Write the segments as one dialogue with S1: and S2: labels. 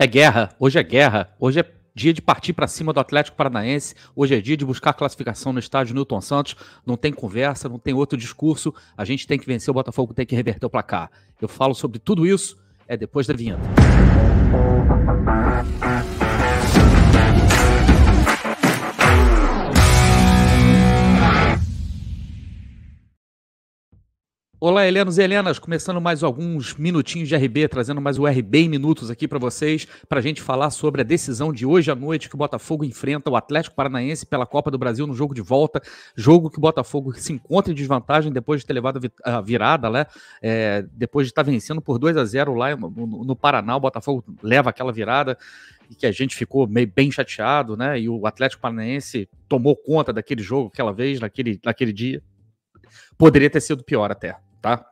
S1: É guerra, hoje é dia de partir para cima do Atlético Paranaense, hoje é dia de buscar classificação no estádio Newton Santos, não tem conversa, não tem outro discurso, a gente tem que vencer, o Botafogo tem que reverter o placar. Eu falo sobre tudo isso, depois da vinheta. Olá, Helenos e Helenas, começando mais alguns minutinhos de RB, trazendo mais o RB em minutos aqui para vocês, para a gente falar sobre a decisão de hoje à noite que o Botafogo enfrenta o Atlético Paranaense pela Copa do Brasil no jogo de volta, jogo que o Botafogo se encontra em desvantagem depois de ter levado a virada, né? Depois de estar vencendo por 2-0 lá no Paraná, o Botafogo leva aquela virada e que a gente ficou bem chateado, né? E o Atlético Paranaense tomou conta daquele jogo aquela vez, naquele dia. Poderia ter sido pior até, tá?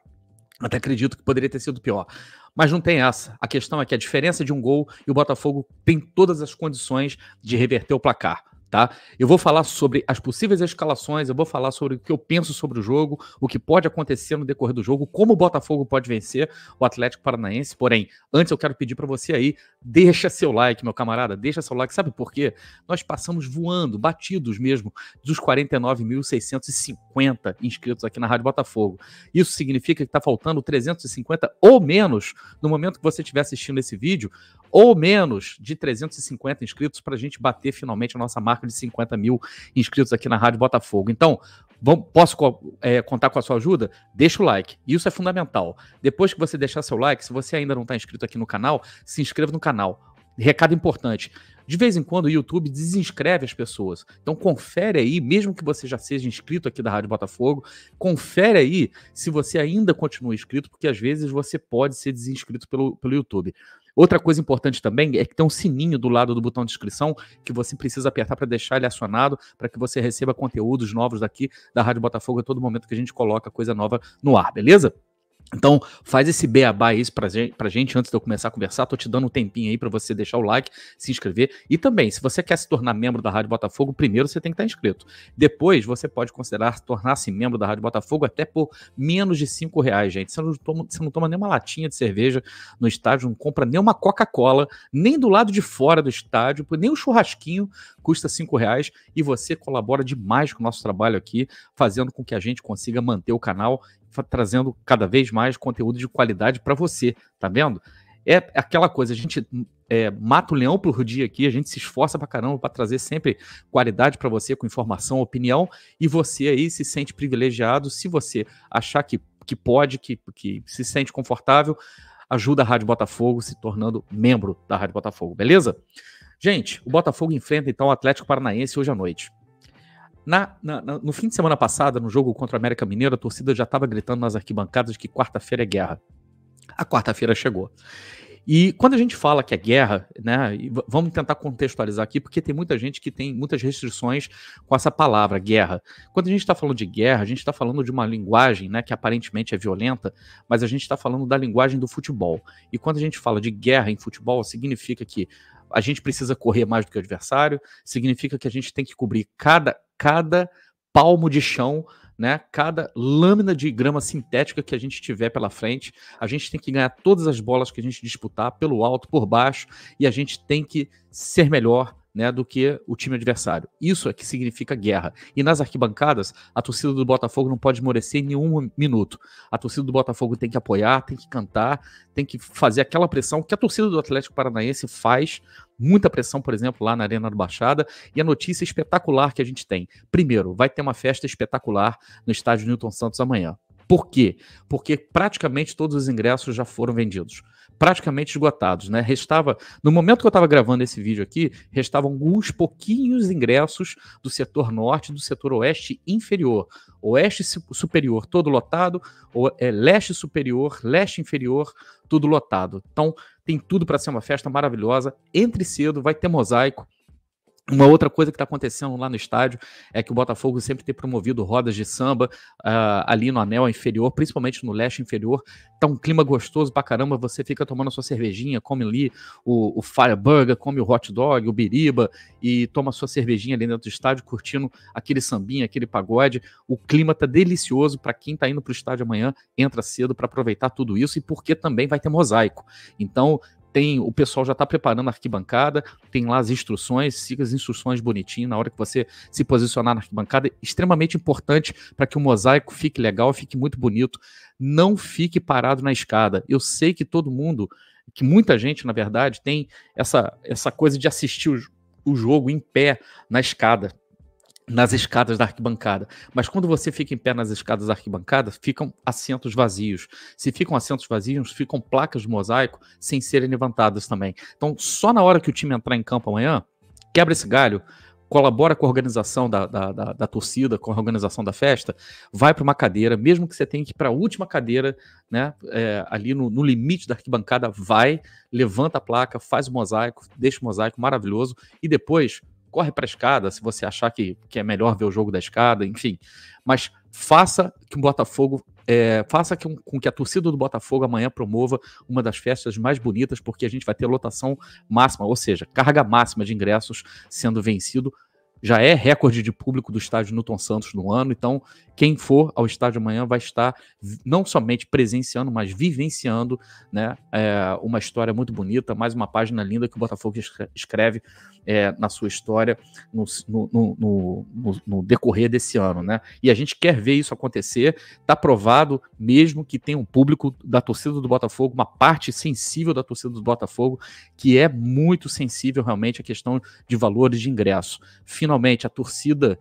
S1: Até acredito que poderia ter sido pior. Mas não tem essa. A questão é que a diferença de um gol e o Botafogo tem todas as condições de reverter o placar, tá? Eu vou falar sobre as possíveis escalações, eu vou falar sobre o que eu penso sobre o jogo, o que pode acontecer no decorrer do jogo, como o Botafogo pode vencer o Atlético Paranaense. Porém, antes eu quero pedir para você aí, deixa seu like, meu camarada, deixa seu like. Sabe por quê? Nós passamos voando, batidos mesmo, dos 49.650 inscritos aqui na Rádio Botafogo. Isso significa que está faltando 350 ou menos no momento que você estiver assistindo esse vídeo, ou menos de 350 inscritos para a gente bater finalmente a nossa marca de 50 mil inscritos aqui na Rádio Botafogo. Então, posso contar com a sua ajuda? Deixa o like, isso é fundamental. Depois que você deixar seu like, se você ainda não está inscrito aqui no canal, se inscreva no canal. Recado importante, de vez em quando o YouTube desinscreve as pessoas, então confere aí, mesmo que você já seja inscrito aqui da Rádio Botafogo, confere aí se você ainda continua inscrito, porque às vezes você pode ser desinscrito pelo YouTube. Outra coisa importante também é que tem um sininho do lado do botão de inscrição que você precisa apertar para deixar ele acionado, para que você receba conteúdos novos daqui da Rádio Botafogo a todo momento que a gente coloca coisa nova no ar, beleza? Então, faz esse beabá aí pra gente antes de eu começar a conversar. Tô te dando um tempinho aí para você deixar o like, se inscrever. E também, se você quer se tornar membro da Rádio Botafogo, primeiro você tem que estar inscrito. Depois, você pode considerar tornar-se membro da Rádio Botafogo até por menos de R$5, gente. Você não toma nem uma latinha de cerveja no estádio, não compra nem uma Coca-Cola, nem do lado de fora do estádio, nem um churrasquinho custa R$5 e você colabora demais com o nosso trabalho aqui, fazendo com que a gente consiga manter o canal trazendo cada vez mais conteúdo de qualidade para você, tá vendo? É aquela coisa, a gente mata o leão por dia aqui, a gente se esforça pra caramba para trazer sempre qualidade para você, com informação, opinião, e você aí se sente privilegiado, se você achar que pode, que se sente confortável, ajuda a Rádio Botafogo se tornando membro da Rádio Botafogo, beleza? Gente, o Botafogo enfrenta então o Atlético Paranaense hoje à noite. No fim de semana passada, no jogo contra o América Mineiro, a torcida já estava gritando nas arquibancadas que quarta-feira é guerra. A quarta-feira chegou. E quando a gente fala que é guerra, né, vamos tentar contextualizar aqui, porque tem muita gente que tem muitas restrições com essa palavra, guerra. Quando a gente está falando de guerra, a gente está falando de uma linguagem, né, que aparentemente é violenta, mas a gente está falando da linguagem do futebol. E quando a gente fala de guerra em futebol, significa que a gente precisa correr mais do que o adversário, significa que a gente tem que cobrir cada palmo de chão, né? Cada lâmina de grama sintética que a gente tiver pela frente, a gente tem que ganhar todas as bolas que a gente disputar, pelo alto, por baixo, e a gente tem que ser melhor, né, do que o time adversário. Isso é que significa guerra. E nas arquibancadas, a torcida do Botafogo não pode esmorecer em nenhum minuto. A torcida do Botafogo tem que apoiar, tem que cantar, tem que fazer aquela pressão que a torcida do Atlético Paranaense faz, muita pressão, por exemplo, lá na Arena do Baixada. E a notícia espetacular que a gente tem. Primeiro, vai ter uma festa espetacular no estádio Newton Santos amanhã. Por quê? Porque praticamente todos os ingressos já foram vendidos. Praticamente esgotados, né? No momento que eu estava gravando esse vídeo aqui, restavam alguns pouquinhos ingressos do setor norte e do setor oeste inferior. Oeste superior, todo lotado, leste superior, leste inferior, tudo lotado. Então, tem tudo para ser uma festa maravilhosa. Entre cedo, vai ter mosaico. Uma outra coisa que está acontecendo lá no estádio é que o Botafogo sempre tem promovido rodas de samba ali no anel inferior, principalmente no leste inferior. Tá um clima gostoso pra caramba, você fica tomando a sua cervejinha, come ali o Fireburger, come o hot dog, o biriba e toma a sua cervejinha ali dentro do estádio, curtindo aquele sambinha, aquele pagode. O clima tá delicioso para quem tá indo pro estádio amanhã, entra cedo para aproveitar tudo isso e porque também vai ter mosaico. Então, o pessoal já está preparando a arquibancada, tem lá as instruções, siga as instruções bonitinho na hora que você se posicionar na arquibancada, extremamente importante para que o mosaico fique legal, fique muito bonito, não fique parado na escada. Eu sei que todo mundo, que muita gente, na verdade, tem essa coisa de assistir o jogo em pé na escada, nas escadas da arquibancada. Mas quando você fica em pé nas escadas da arquibancada, ficam assentos vazios. Se ficam assentos vazios, ficam placas de mosaico sem serem levantadas também. Então, só na hora que o time entrar em campo amanhã, quebra esse galho, colabora com a organização da torcida, com a organização da festa, vai para uma cadeira, mesmo que você tenha que ir para a última cadeira, né, ali no limite da arquibancada, vai, levanta a placa, faz o mosaico, deixa o mosaico maravilhoso e depois corre para a escada, se você achar que é melhor ver o jogo da escada, enfim. Mas faça que o Botafogo, com que a torcida do Botafogo amanhã promova uma das festas mais bonitas, porque a gente vai ter lotação máxima, ou seja, carga máxima de ingressos sendo vencido. Já é recorde de público do estádio Newton Santos no ano, então quem for ao estádio amanhã vai estar não somente presenciando, mas vivenciando, né, uma história muito bonita, mais uma página linda que o Botafogo escreve na sua história no decorrer desse ano, né? E a gente quer ver isso acontecer, está provado, mesmo que tenha um público da torcida do Botafogo, uma parte sensível da torcida do Botafogo, que é muito sensível realmente à questão de valores de ingresso. Finalmente, a torcida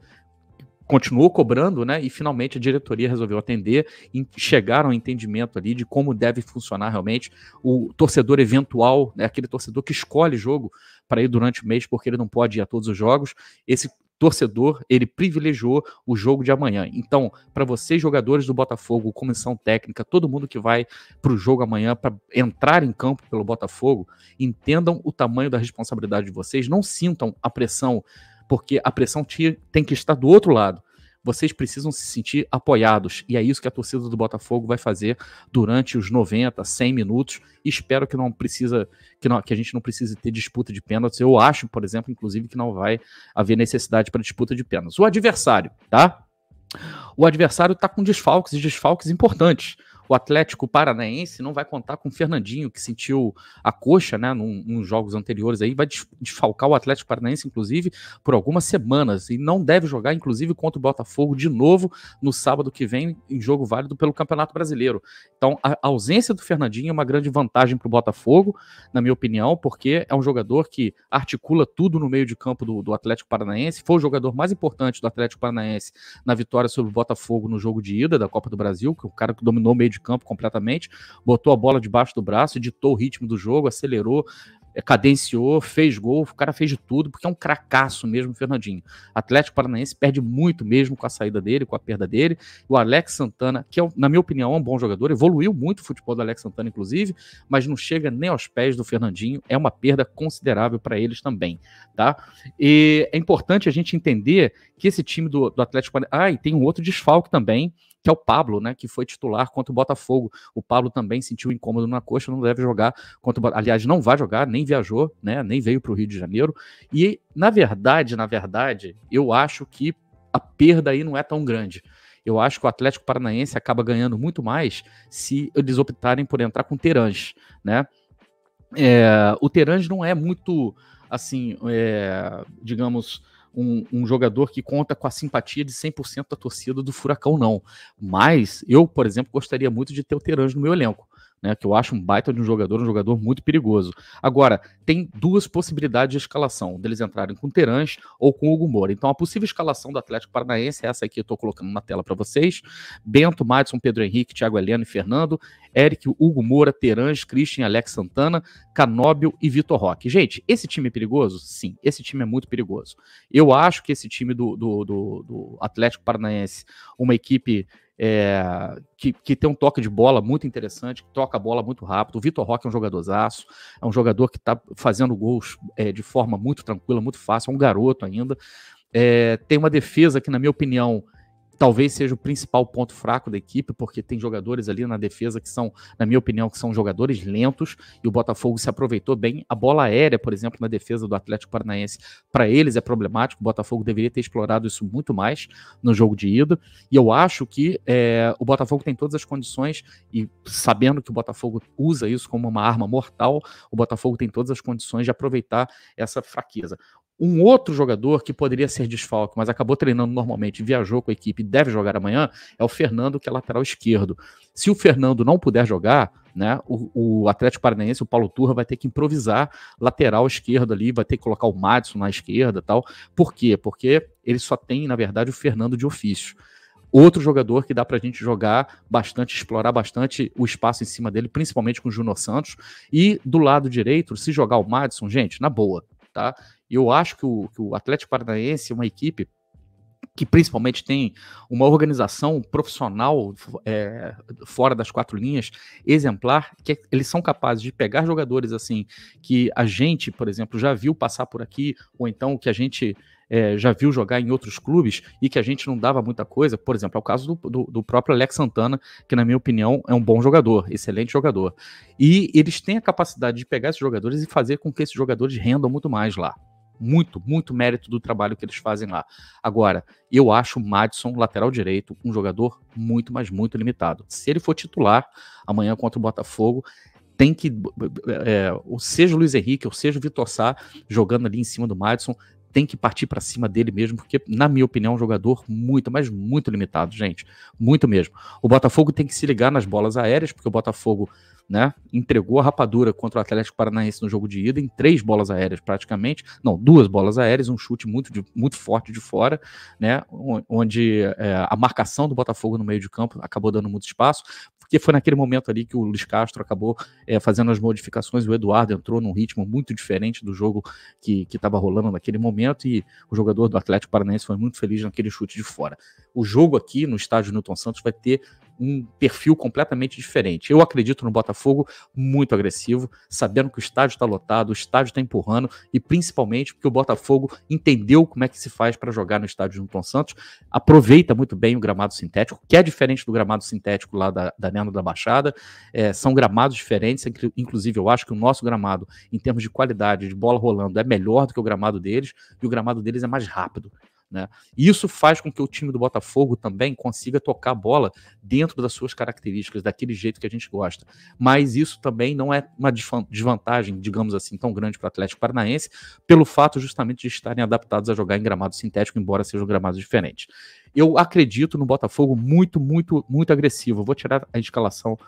S1: continuou cobrando, né? E finalmente a diretoria resolveu atender e chegaram ao entendimento ali de como deve funcionar realmente o torcedor eventual, né, aquele torcedor que escolhe jogo para ir durante o mês porque ele não pode ir a todos os jogos. Esse torcedor, ele privilegiou o jogo de amanhã. Então, para vocês, jogadores do Botafogo, comissão técnica, todo mundo que vai para o jogo amanhã, para entrar em campo pelo Botafogo, entendam o tamanho da responsabilidade de vocês, não sintam a pressão, porque a pressão tem que estar do outro lado. Vocês precisam se sentir apoiados, e é isso que a torcida do Botafogo vai fazer durante os 90, 100 minutos, e espero que que a gente não precise ter disputa de pênaltis. Eu acho, por exemplo, inclusive, que não vai haver necessidade para disputa de pênaltis. O adversário, tá? O adversário está com desfalques importantes. O Atlético Paranaense não vai contar com o Fernandinho, que sentiu a coxa, né, nos jogos anteriores aí, vai desfalcar o Atlético Paranaense, inclusive, por algumas semanas, e não deve jogar, inclusive, contra o Botafogo de novo no sábado que vem, em jogo válido pelo Campeonato Brasileiro. Então, a ausência do Fernandinho é uma grande vantagem para o Botafogo, na minha opinião, porque é um jogador que articula tudo no meio de campo do Atlético Paranaense, foi o jogador mais importante do Atlético Paranaense na vitória sobre o Botafogo no jogo de ida da Copa do Brasil, que o cara que dominou o meio de campo completamente, botou a bola debaixo do braço, ditou o ritmo do jogo, acelerou, cadenciou, fez gol, o cara fez de tudo, porque é um cracaço mesmo, Fernandinho. Atlético Paranaense perde muito mesmo com a saída dele, com a perda dele. O Alex Santana, que na minha opinião é um bom jogador, evoluiu muito o futebol do Alex Santana, inclusive, mas não chega nem aos pés do Fernandinho, é uma perda considerável para eles também, tá? E é importante a gente entender que esse time do Atlético Paranaense... e tem um outro desfalque também, que é o Pablo, né, que foi titular contra o Botafogo. O Pablo também sentiu incômodo na coxa, não deve jogar aliás, não vai jogar, nem viajou, né, nem veio para o Rio de Janeiro. E, na verdade, eu acho que a perda aí não é tão grande. Eu acho que o Atlético Paranaense acaba ganhando muito mais se eles optarem por entrar com o Terãs, né? O Terãs não é muito, assim, digamos... Um jogador que conta com a simpatia de 100% da torcida do Furacão, não. Mas eu, por exemplo, gostaria muito de ter o Terãs no meu elenco, né, que eu acho um baita de um jogador muito perigoso. Agora, tem duas possibilidades de escalação, deles entrarem com o Terãs ou com o Hugo Moura. Então, a possível escalação do Atlético Paranaense é essa aqui que eu estou colocando na tela para vocês: Bento, Madison, Pedro Henrique, Thiago Heleno e Fernando, Eric, Hugo Moura, Terãs, Christian, Alex Santana, Canóbio e Vitor Roque. Gente, esse time é perigoso? Sim, esse time é muito perigoso. Eu acho que esse time do Atlético Paranaense, uma equipe que tem um toque de bola muito interessante, que toca a bola muito rápido. O Vitor Roque é um jogadorzaço, é um jogador que está fazendo gols de forma muito tranquila, muito fácil, é um garoto ainda. Tem uma defesa que, na minha opinião, talvez seja o principal ponto fraco da equipe, porque tem jogadores ali na defesa que são, na minha opinião, que são jogadores lentos, e o Botafogo se aproveitou bem. A bola aérea, por exemplo, na defesa do Atlético Paranaense, para eles é problemático. O Botafogo deveria ter explorado isso muito mais no jogo de ida, e eu acho que o Botafogo tem todas as condições, e sabendo que o Botafogo usa isso como uma arma mortal, o Botafogo tem todas as condições de aproveitar essa fraqueza. Um outro jogador que poderia ser desfalque, mas acabou treinando normalmente, viajou com a equipe e deve jogar amanhã, é o Fernando, que é lateral esquerdo. Se o Fernando não puder jogar, né, o Atlético Paranaense, o Paulo Turra, vai ter que improvisar lateral esquerdo ali, vai ter que colocar o Madison na esquerda e tal. Por quê? Porque ele só tem, na verdade, o Fernando de ofício. Outro jogador que dá pra gente jogar bastante, explorar bastante o espaço em cima dele, principalmente com o Júnior Santos. E do lado direito, se jogar o Madison, gente, na boa, tá? Eu acho que o Atlético Paranaense é uma equipe que principalmente tem uma organização profissional fora das quatro linhas, exemplar, que eles são capazes de pegar jogadores assim, que a gente, por exemplo, já viu passar por aqui, ou então que a gente já viu jogar em outros clubes e que a gente não dava muita coisa. Por exemplo, é o caso do próprio Alex Santana, que na minha opinião é um bom jogador, excelente jogador. E eles têm a capacidade de pegar esses jogadores e fazer com que esses jogadores rendam muito mais lá. Muito mérito do trabalho que eles fazem lá. Agora, eu acho o Madison, lateral direito, um jogador muito, mas muito limitado. Se ele for titular amanhã contra o Botafogo, tem que, seja o Luiz Henrique, ou seja o Vitor Sá, jogando ali em cima do Madison, tem que partir para cima dele mesmo, porque, na minha opinião, é um jogador muito, mas muito limitado, gente. Muito mesmo. O Botafogo tem que se ligar nas bolas aéreas, porque o Botafogo, né, entregou a rapadura contra o Atlético Paranaense no jogo de ida em 3 bolas aéreas praticamente, não, 2 bolas aéreas, um chute muito forte de fora, né, onde a marcação do Botafogo no meio de campo acabou dando muito espaço, porque foi naquele momento ali que o Luiz Castro acabou fazendo as modificações, o Eduardo entrou num ritmo muito diferente do jogo que estava rolando naquele momento, e o jogador do Atlético Paranaense foi muito feliz naquele chute de fora. O jogo aqui no estádio Newton Santos vai ter um perfil completamente diferente. Eu acredito no Botafogo muito agressivo, sabendo que o estádio está lotado, o estádio está empurrando, e principalmente porque o Botafogo entendeu como é que se faz para jogar no estádio Newton Santos, aproveita muito bem o gramado sintético, que é diferente do gramado sintético lá da Neno da Baixada, são gramados diferentes, inclusive eu acho que o nosso gramado, em termos de qualidade, de bola rolando, é melhor do que o gramado deles, e o gramado deles é mais rápido. Né? Isso faz com que o time do Botafogo também consiga tocar a bola dentro das suas características, daquele jeito que a gente gosta. Mas isso também não é uma desvantagem, digamos assim, tão grande para o Atlético Paranaense, pelo fato justamente de estarem adaptados a jogar em gramado sintético, embora sejam gramados diferentes. Eu acredito no Botafogo muito agressivo. Vou tirar a escalação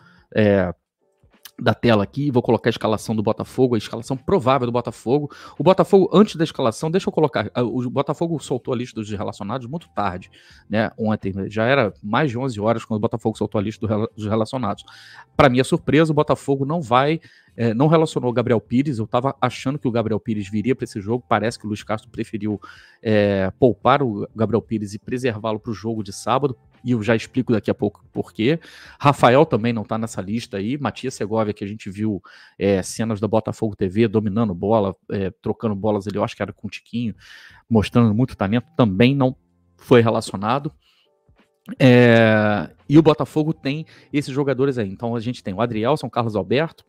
S1: da tela aqui, vou colocar a escalação do Botafogo, a escalação provável do Botafogo. O Botafogo, antes da escalação, deixa eu colocar, o Botafogo soltou a lista dos relacionados muito tarde, né, ontem, já era mais de 11 horas quando o Botafogo soltou a lista dos relacionados. Para minha surpresa, o Botafogo não relacionou o Gabriel Pires. Eu estava achando que o Gabriel Pires viria para esse jogo, parece que o Luiz Castro preferiu poupar o Gabriel Pires e preservá-lo para o jogo de sábado, e eu já explico daqui a pouco por quê. Rafael também não está nessa lista aí. Matias Segovia, que a gente viu cenas da Botafogo TV dominando bola, trocando bolas ali, eu acho que era com o Tiquinho, mostrando muito talento, também não foi relacionado. E o Botafogo tem esses jogadores aí. Então a gente tem o Adrielson, Carlos Alberto,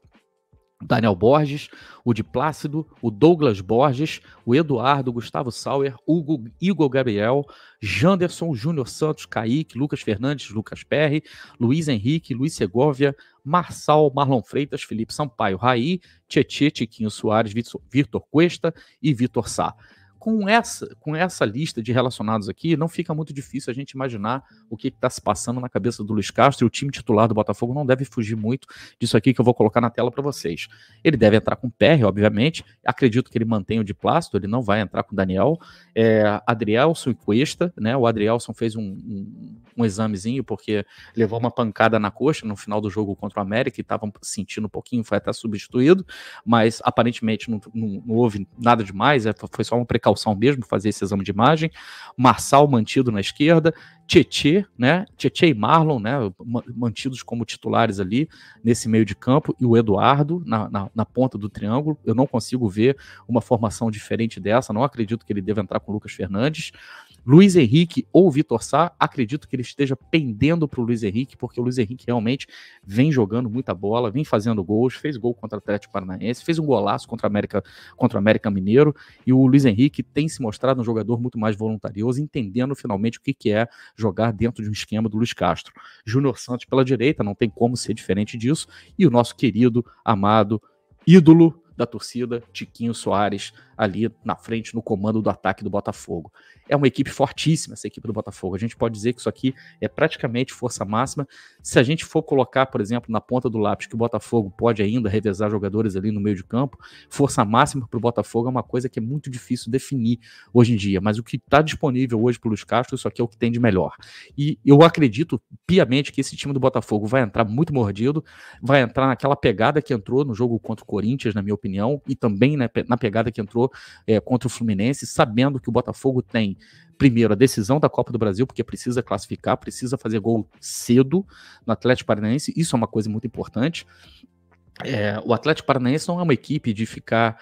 S1: Daniel Borges, o Di Plácido, o Douglas Borges, o Eduardo, o Gustavo Sauer, o Igor Gabriel, Janderson, Júnior Santos, Kaique, Lucas Fernandes, Lucas Perry, Luiz Henrique, Luiz Segovia, Marçal, Marlon Freitas, Felipe Sampaio, Raí, Tietê, Tiquinho Soares, Vitor Cuesta e Vitor Sá. Com essa lista de relacionados aqui, não fica muito difícil a gente imaginar o que está se passando na cabeça do Luiz Castro, e o time titular do Botafogo não deve fugir muito disso aqui que eu vou colocar na tela para vocês. Ele deve entrar com o PR, obviamente, acredito que ele mantém o de Plácido, ele não vai entrar com o Daniel, Adrielson e Cuesta, né? O Adrielson fez um examezinho, porque levou uma pancada na coxa no final do jogo contra o América, e estava sentindo um pouquinho, foi até substituído, mas aparentemente não houve nada demais, foi só uma precaução mesmo fazer esse exame de imagem. Marçal mantido na esquerda, Tietê, né? Tietê e Marlon, né? Mantidos como titulares ali nesse meio de campo, e o Eduardo na ponta do triângulo. Eu não consigo ver uma formação diferente dessa, não acredito que ele deva entrar com o Lucas Fernandes. Luiz Henrique ou Vitor Sá, acredito que ele esteja pendendo para o Luiz Henrique, porque o Luiz Henrique realmente vem jogando muita bola, vem fazendo gols, fez gol contra o Atlético Paranaense, fez um golaço contra o América Mineiro, e o Luiz Henrique tem se mostrado um jogador muito mais voluntarioso, entendendo finalmente o que é jogar dentro de um esquema do Luiz Castro. Júnior Santos pela direita, não tem como ser diferente disso, e o nosso querido, amado, ídolo da torcida, Tiquinho Soares, ali na frente, no comando do ataque do Botafogo. É uma equipe fortíssima, essa equipe do Botafogo. A gente pode dizer que isso aqui é praticamente força máxima. Se a gente for colocar, por exemplo, na ponta do lápis, que o Botafogo pode ainda revezar jogadores ali no meio de campo, força máxima para o Botafogo é uma coisa que é muito difícil definir hoje em dia. Mas o que está disponível hoje para o Luiz Castro, isso aqui é o que tem de melhor. E eu acredito piamente que esse time do Botafogo vai entrar muito mordido, vai entrar naquela pegada que entrou no jogo contra o Corinthians, na minha opinião, e também na pegada que entrou contra o Fluminense, sabendo que o Botafogo tem, primeiro, a decisão da Copa do Brasil, porque precisa classificar, precisa fazer gol cedo no Atlético Paranaense, isso é uma coisa muito importante. O Atlético Paranaense não é uma equipe de ficar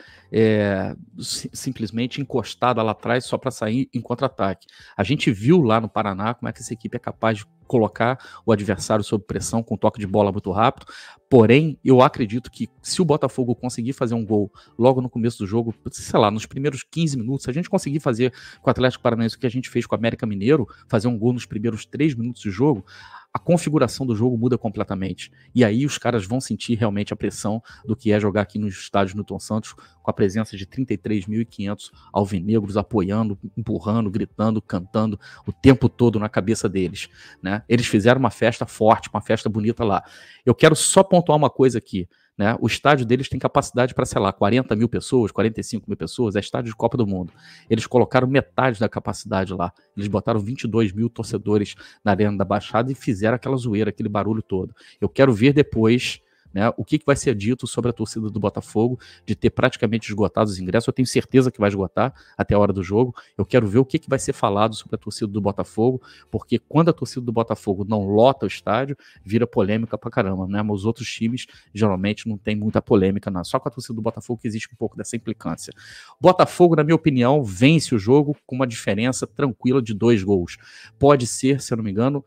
S1: simplesmente encostada lá atrás só para sair em contra-ataque. A gente viu lá no Paraná como é que essa equipe é capaz de colocar o adversário sob pressão com toque de bola muito rápido, porém eu acredito que se o Botafogo conseguir fazer um gol logo no começo do jogo, sei lá, nos primeiros 15 minutos, se a gente conseguir fazer com o Atlético Paranaense o que a gente fez com o América Mineiro, fazer um gol nos primeiros 3 minutos de jogo, a configuração do jogo muda completamente. E aí os caras vão sentir realmente a pressão do que é jogar aqui nos estádios Newton Santos, com a presença de 33.500 alvinegros apoiando, empurrando, gritando, cantando o tempo todo na cabeça deles, né? Eles fizeram uma festa forte, uma festa bonita lá. Eu quero só pontuar uma coisa aqui, né? O estádio deles tem capacidade para, sei lá, 40 mil pessoas, 45 mil pessoas, é estádio de Copa do Mundo. Eles colocaram metade da capacidade lá. Eles botaram 22 mil torcedores na Arena da Baixada e fizeram aquela zoeira, aquele barulho todo. Eu quero ver depois, né, o que vai ser dito sobre a torcida do Botafogo, de ter praticamente esgotado os ingressos. Eu tenho certeza que vai esgotar até a hora do jogo. Eu quero ver o que vai ser falado sobre a torcida do Botafogo, porque quando a torcida do Botafogo não lota o estádio, vira polêmica pra caramba, né? Mas os outros times geralmente não tem muita polêmica, não. Só com a torcida do Botafogo que existe um pouco dessa implicância. Botafogo, na minha opinião, vence o jogo com uma diferença tranquila de 2 gols. Pode ser, se eu não me engano,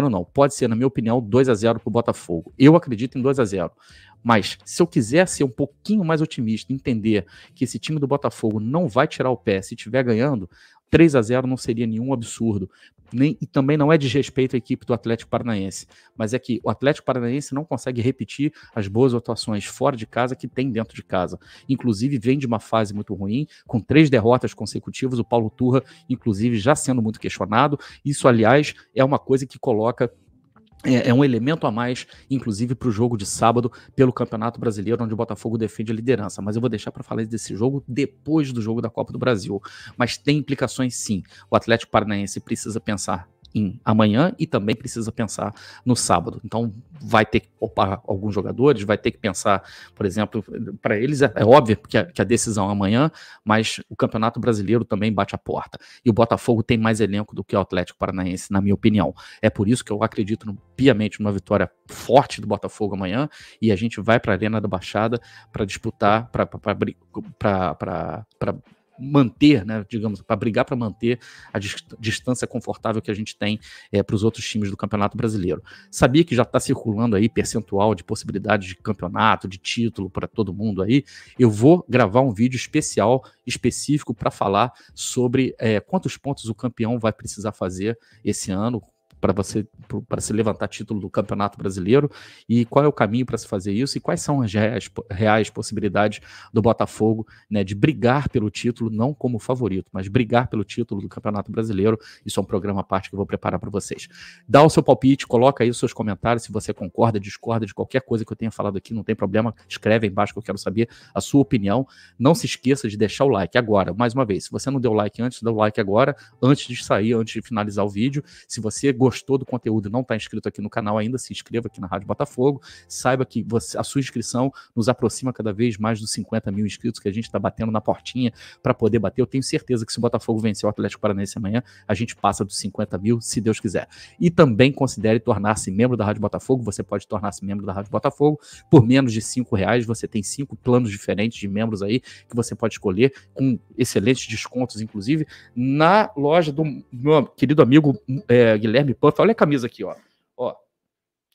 S1: não, pode ser, na minha opinião, 2-0 para o Botafogo. Eu acredito em 2-0. Mas se eu quiser ser um pouquinho mais otimista, entender que esse time do Botafogo não vai tirar o pé se estiver ganhando, 3-0 não seria nenhum absurdo. E também não é desrespeito à equipe do Atlético Paranaense, mas é que o Atlético Paranaense não consegue repetir as boas atuações fora de casa que tem dentro de casa. Inclusive vem de uma fase muito ruim, com 3 derrotas consecutivas, o Paulo Turra, inclusive, já sendo muito questionado. Isso, aliás, é uma coisa que coloca... É um elemento a mais, inclusive, para o jogo de sábado pelo Campeonato Brasileiro, onde o Botafogo defende a liderança. Mas eu vou deixar para falar desse jogo depois do jogo da Copa do Brasil. Mas tem implicações, sim. O Atlético Paranaense precisa pensar em amanhã e também precisa pensar no sábado. Então vai ter que poupar alguns jogadores, vai ter que pensar, por exemplo, para eles é óbvio que a decisão é amanhã, mas o Campeonato Brasileiro também bate a porta. E o Botafogo tem mais elenco do que o Atlético Paranaense, na minha opinião. É por isso que eu acredito piamente numa vitória forte do Botafogo amanhã, e a gente vai para a Arena da Baixada para disputar, para manter, né, digamos, para brigar para manter a distância confortável que a gente tem para os outros times do Campeonato Brasileiro. Sabia que já está circulando aí percentual de possibilidade de campeonato, de título para todo mundo aí? Eu vou gravar um vídeo específico para falar sobre quantos pontos o campeão vai precisar fazer esse ano para se levantar título do Campeonato Brasileiro, e qual é o caminho para se fazer isso, e quais são as reais possibilidades do Botafogo, né, de brigar pelo título, não como favorito, mas brigar pelo título do Campeonato Brasileiro. Isso é um programa à parte que eu vou preparar para vocês. Dá o seu palpite, coloca aí os seus comentários, se você concorda, discorda de qualquer coisa que eu tenha falado aqui, não tem problema, escreve aí embaixo que eu quero saber a sua opinião. Não se esqueça de deixar o like agora, mais uma vez, se você não deu like antes, dá o like agora, antes de sair, antes de finalizar o vídeo. Se você gostou gostou do conteúdo e não está inscrito aqui no canal ainda, se inscreva aqui na Rádio Botafogo. Saiba que a sua inscrição nos aproxima cada vez mais dos 50 mil inscritos que a gente está batendo na portinha para poder bater. Eu tenho certeza que se o Botafogo vencer o Atlético Paranaense amanhã, a gente passa dos 50 mil, se Deus quiser. E também considere tornar-se membro da Rádio Botafogo. Você pode tornar-se membro da Rádio Botafogo por menos de R$5. Você tem 5 planos diferentes de membros aí que você pode escolher, com excelentes descontos, inclusive, na loja do meu querido amigo Guilherme Puff. Olha a camisa aqui, ó.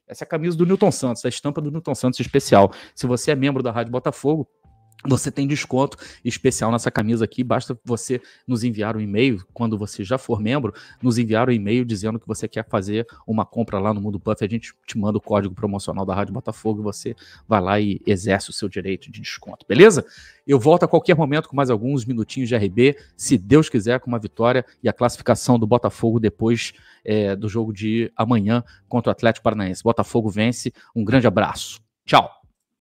S1: Essa é a camisa do Newton Santos, a estampa do Newton Santos especial. Se você é membro da Rádio Botafogo, você tem desconto especial nessa camisa aqui. Basta você nos enviar um e-mail, quando você já for membro, nos enviar um e-mail dizendo que você quer fazer uma compra lá no Mundo Puff. A gente te manda o código promocional da Rádio Botafogo e você vai lá e exerce o seu direito de desconto, beleza? Eu volto a qualquer momento com mais alguns minutinhos de RB, se Deus quiser, com uma vitória e a classificação do Botafogo depois do jogo de amanhã contra o Atlético Paranaense. Botafogo vence. Um grande abraço. Tchau.